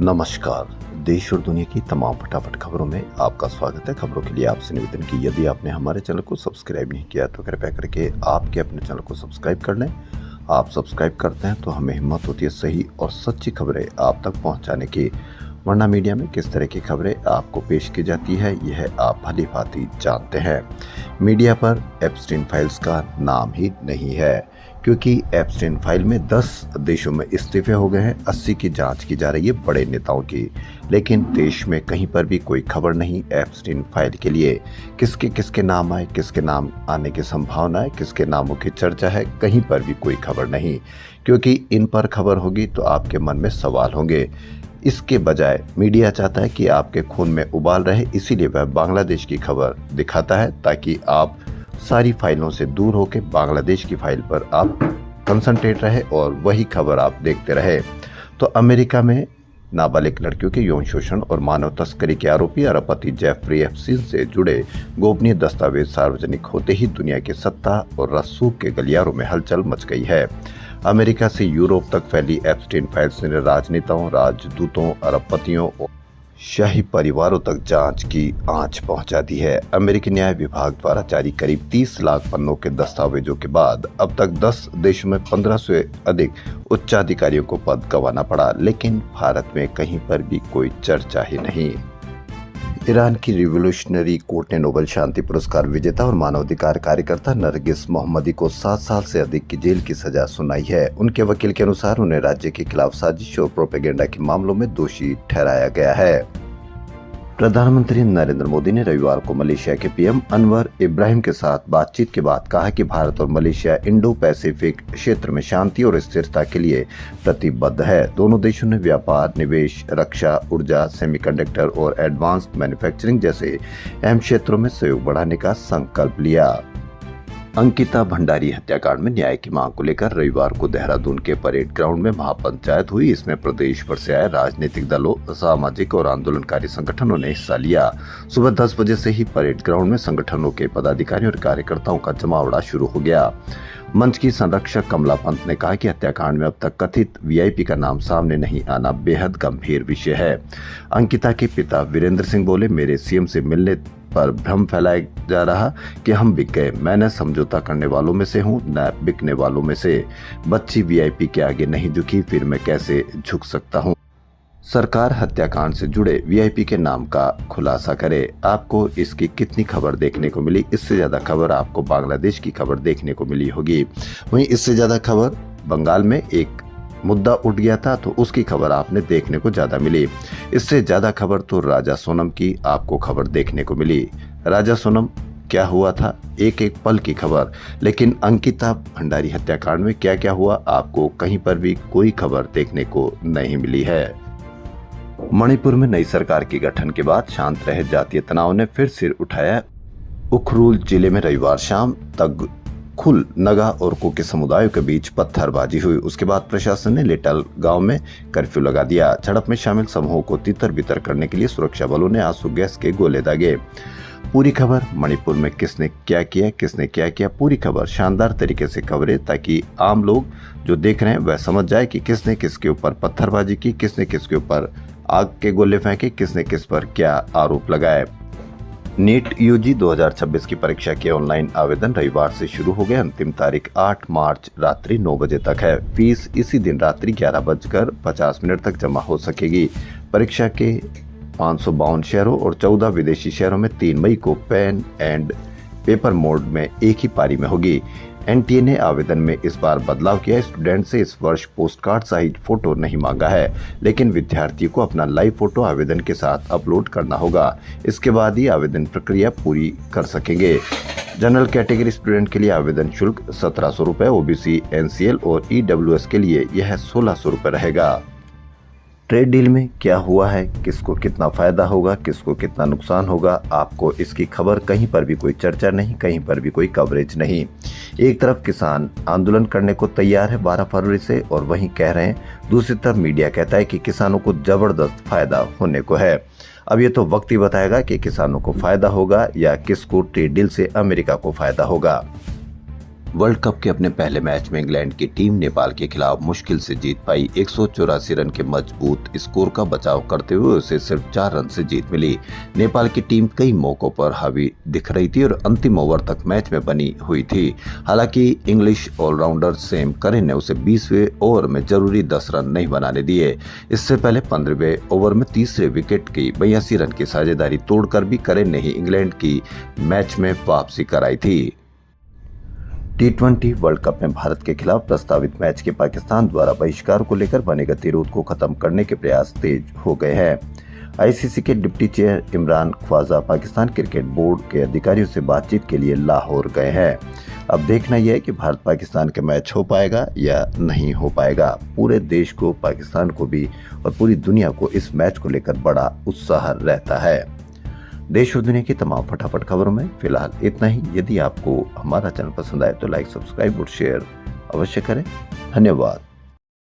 नमस्कार। देश और दुनिया की तमाम फटाफट खबरों में आपका स्वागत है। खबरों के लिए आपसे निवेदन की यदि आपने हमारे चैनल को सब्सक्राइब नहीं किया तो कृपया करके आपके अपने चैनल को सब्सक्राइब कर लें। आप सब्सक्राइब करते हैं तो हमें हिम्मत होती है सही और सच्ची खबरें आप तक पहुंचाने की। वरना मीडिया में किस तरह की खबरें आपको पेश की जाती है यह आप भली भांति जानते हैं। मीडिया पर एप्स्टीन फाइल्स का नाम ही नहीं है, क्योंकि एप्स्टीन फाइल में 10 देशों में इस्तीफे हो गए हैं। 80 की जांच की जा रही है बड़े नेताओं की, लेकिन देश में कहीं पर भी कोई खबर नहीं एप्स्टीन फाइल के लिए। किसके किसके नाम आए, किसके नाम आने की संभावना है, किसके नामों की चर्चा है, कहीं पर भी कोई खबर नहीं। क्योंकि इन पर खबर होगी तो आपके मन में सवाल होंगे। इसके बजाय मीडिया चाहता है कि आपके खून में उबाल रहे, इसीलिए वह बांग्लादेश की खबर दिखाता है ताकि आप सारी फाइलों से दूर होकर बांग्लादेश की फाइल पर आप कंसंट्रेट रहे और वही खबर आप देखते रहे। तो अमेरिका में नाबालिग लड़कियों के यौन शोषण और मानव तस्करी के आरोपी अरबपति जेफरी एप्स्टीन से जुड़े गोपनीय दस्तावेज सार्वजनिक होते ही दुनिया के सत्ता और रसूख के गलियारों में हलचल मच गई है। अमेरिका से यूरोप तक फैली एप्स्टीन फाइल्स ने राजनेताओं, राजदूतों, अरबपतियों और शाही परिवारों तक जांच की आंच पहुंचा दी है। अमेरिकी न्याय विभाग द्वारा जारी करीब 30 लाख पन्नों के दस्तावेजों के बाद अब तक 10 देशों में 15 से अधिक उच्चाधिकारियों को पद गंवाना पड़ा, लेकिन भारत में कहीं पर भी कोई चर्चा ही नहीं। ईरान की रिवॉल्यूशनरी कोर्ट ने नोबेल शांति पुरस्कार विजेता और मानवाधिकार कार्यकर्ता नरगिस मोहम्मदी को 7 साल से अधिक की जेल की सजा सुनाई है। उनके वकील के अनुसार उन्हें राज्य के खिलाफ साजिश और प्रोपेगेंडा के मामलों में दोषी ठहराया गया है। प्रधानमंत्री नरेंद्र मोदी ने रविवार को मलेशिया के पीएम अनवर इब्राहिम के साथ बातचीत के बाद कहा कि भारत और मलेशिया इंडो पैसिफिक क्षेत्र में शांति और स्थिरता के लिए प्रतिबद्ध है। दोनों देशों ने व्यापार, निवेश, रक्षा, ऊर्जा, सेमीकंडक्टर और एडवांस्ड मैन्युफैक्चरिंग जैसे अहम क्षेत्रों में सहयोग बढ़ाने का संकल्प लिया। अंकिता भंडारी हत्याकांड में न्याय की मांग को लेकर रविवार को देहरादून के परेड ग्राउंड में महापंचायत हुई। इसमें प्रदेश भर से आए राजनीतिक दलों, सामाजिक और आंदोलनकारी संगठनों ने हिस्सा लिया। सुबह 10 बजे से ही परेड ग्राउंड में संगठनों के पदाधिकारियों और कार्यकर्ताओं का जमावड़ा शुरू हो गया। मंच की संरक्षक कमला पंत ने कहा कि हत्याकांड में अब तक कथित वीआईपी का नाम सामने नहीं आना बेहद गंभीर विषय है। अंकिता के पिता वीरेंद्र सिंह बोले, मेरे सीएम से मिलने पर भ्रम फैलाया जा रहा कि हम बिक गए। मैं न समझौता करने वालों में से हूं न बिकने वालों में से। बच्ची वीआईपी के आगे नहीं झुकी, फिर मैं कैसे झुक सकता हूं। सरकार हत्याकांड से जुड़े वीआईपी के नाम का खुलासा करे। आपको इसकी कितनी खबर देखने को मिली? इससे ज्यादा खबर आपको बांग्लादेश की खबर देखने को मिली होगी। वहीं इससे ज्यादा खबर बंगाल में एक मुद्दा उठ गया था तो उसकी खबर आपने देखने को ज्यादा मिली। इससे ज्यादा खबर तो राजा सोनम की आपको खबर देखने को मिली। राजा सोनम क्या हुआ था, एक एक पल की खबर। लेकिन अंकिता भंडारी हत्याकांड में क्या क्या हुआ आपको कहीं पर भी कोई खबर देखने को नहीं मिली है। मणिपुर में नई सरकार के गठन के बाद शांत रहे जातीय तनाव ने फिर सिर उठाया। उखरुल जिले में रविवार शाम तक खुल, नगा और कुकी समुदायों के बीच पत्थरबाजी हुई। उसके बाद प्रशासन ने लिटल गांव में कर्फ्यू लगा दिया। झड़प में शामिल समूहों को तितर बितर करने के लिए सुरक्षा बलों ने आंसू गैस के गोले दागे। पूरी खबर मणिपुर में किसने क्या किया, पूरी खबर शानदार तरीके से कवरे, ताकि आम लोग जो देख रहे हैं वह समझ जाए कि किसने किसके ऊपर पत्थरबाजी की, किसने किसके ऊपर आग के गोले फेंके, किसने किस पर क्या आरोप लगाए। नीट यूजी 2026 की परीक्षा के ऑनलाइन आवेदन रविवार से शुरू हो गए। अंतिम तारीख 8 मार्च रात्रि 9 बजे तक है। फीस इसी दिन रात्रि 11:50 तक जमा हो सकेगी। परीक्षा के 552 शहरों और 14 विदेशी शहरों में 3 मई को पेन एंड पेपर मोड में एक ही पारी में होगी। एनटीए ने आवेदन में इस बार बदलाव किया। स्टूडेंट से इस वर्ष पोस्ट कार्ड साइज फोटो नहीं मांगा है, लेकिन विद्यार्थी को अपना लाइव फोटो आवेदन के साथ अपलोड करना होगा। इसके बाद ही आवेदन प्रक्रिया पूरी कर सकेंगे। जनरल कैटेगरी स्टूडेंट के लिए आवेदन शुल्क 1700 रुपए, ओबीसी, एनसीएल और ईडब्ल्यूएस के लिए यह 1600 रुपए रहेगा। ट्रेड डील में क्या हुआ है, किसको कितना फायदा होगा, किसको कितना नुकसान होगा, आपको इसकी खबर कहीं पर भी कोई चर्चा नहीं, कहीं पर भी कोई कवरेज नहीं। एक तरफ किसान आंदोलन करने को तैयार है 12 फरवरी से, और वहीं कह रहे हैं, दूसरी तरफ मीडिया कहता है कि किसानों को जबरदस्त फायदा होने को है। अब ये तो वक्त ही बताएगा कि किसानों को फायदा होगा या किसको ट्रेड डील से अमेरिका को फायदा होगा। वर्ल्ड कप के अपने पहले मैच में इंग्लैंड की टीम नेपाल के खिलाफ मुश्किल से जीत पाई। 184 रन के मजबूत स्कोर का बचाव करते हुए उसे सिर्फ 4 रन से जीत मिली। नेपाल की टीम कई मौकों पर हावी दिख रही थी और अंतिम ओवर तक मैच में बनी हुई थी। हालांकि इंग्लिश ऑलराउंडर सैम करन ने उसे 20वें ओवर में जरूरी 10 रन नहीं बनाने दिए। इससे पहले 15वें ओवर में तीसरे विकेट की 82 रन की साझेदारी तोड़कर भी करन ने ही इंग्लैंड की मैच में वापसी कराई थी। T20 वर्ल्ड कप में भारत के खिलाफ प्रस्तावित मैच के पाकिस्तान द्वारा बहिष्कार को लेकर बने गतिरोध को खत्म करने के प्रयास तेज हो गए हैं। आईसीसी के deputy chair Imran Khawaja Pakistan cricket board के अधिकारियों से बातचीत के लिए लाहौर गए हैं। अब देखना यह है कि भारत पाकिस्तान का मैच हो पाएगा या नहीं हो पाएगा। पूरे देश को, पाकिस्तान को भी और पूरी दुनिया को इस मैच को लेकर बड़ा उत्साह रहता है। देश और दुनिया की तमाम फटाफट खबरों में फिलहाल इतना ही। यदि आपको हमारा चैनल पसंद आए तो लाइक, सब्सक्राइब और शेयर अवश्य करें। धन्यवाद।